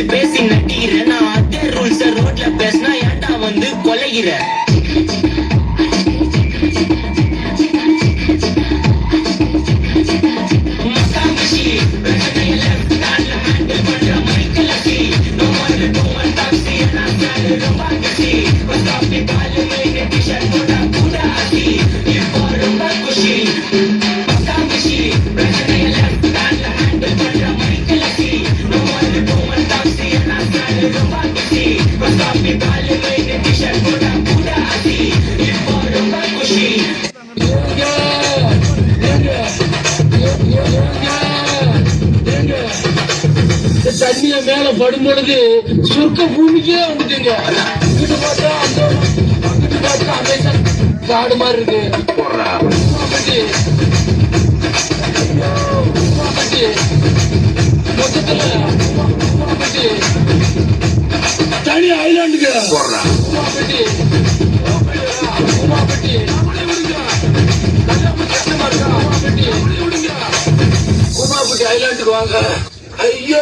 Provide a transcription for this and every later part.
பேசி நட்டிக்கிற நான் அதே ரூல்ஸ் ரோட்ல பேசினா ஏன்டா வந்து கொலைகிற தண்ணிய மேல படும் பொழுது சொர்க்க பூமிக்கே வந்துட்டீங்க. இங்கிட்டு பார்த்தா அங்கிட்டு பார்த்தா அமேசான் காடு மாதிரி இருக்கு. மொத்தத்துல தனி ஐலாண்டுக்கு உமாபட்டி ஐலாண்டுக்கு வாங்க. ஐயோ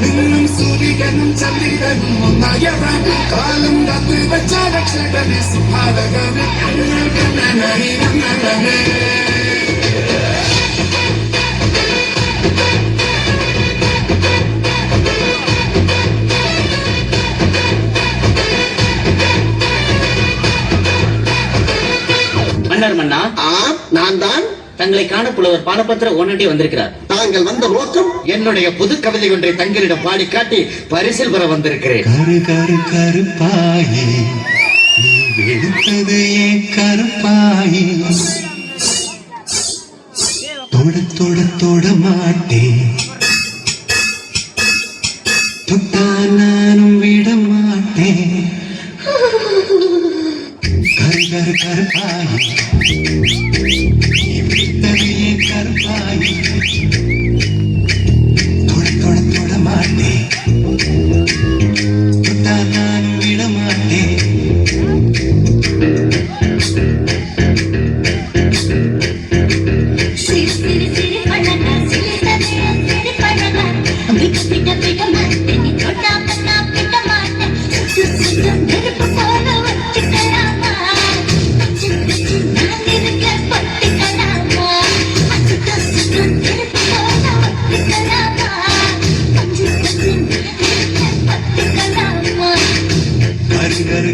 നിന്നും സൂര്യനും ചന്ദ്രനും ഒന്നായവൻ കാലം കാത്തു വെച്ച രക്ഷകനെ സുഭാരകനെ மன்னர் மன்னா, நான் தான். தங்களை காண புலவர் பானபத்திர ஓனண்டி வந்திருக்கிறார். தாங்கள் வந்த நோக்கம்? என்னுடைய புது கவிதை ஒன்றை தங்களிடம் பாடி காட்டி பரிசில் பெற வந்திருக்கிறேன். கரு கரு கருப்பாயி நீ வெளுத்தது ஏன் கருப்பாயி தொட தொட தொட மாட்டேன் தொட்டா நானும் விட மாட்டேன் கரு கரு கருப்பாயி கருப்பாயி தொட தொட தொட மாட்டேன் தொட்டா நான் விட மாட்டேன்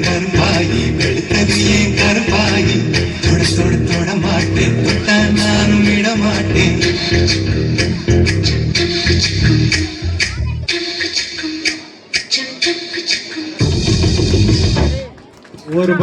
கருப்பாயி வெளுத்தது ஏன் கருப்பாயி தொட தொட தொட மாட்டேன் தொட்டா நானும் விட மாட்டேன். ஒரு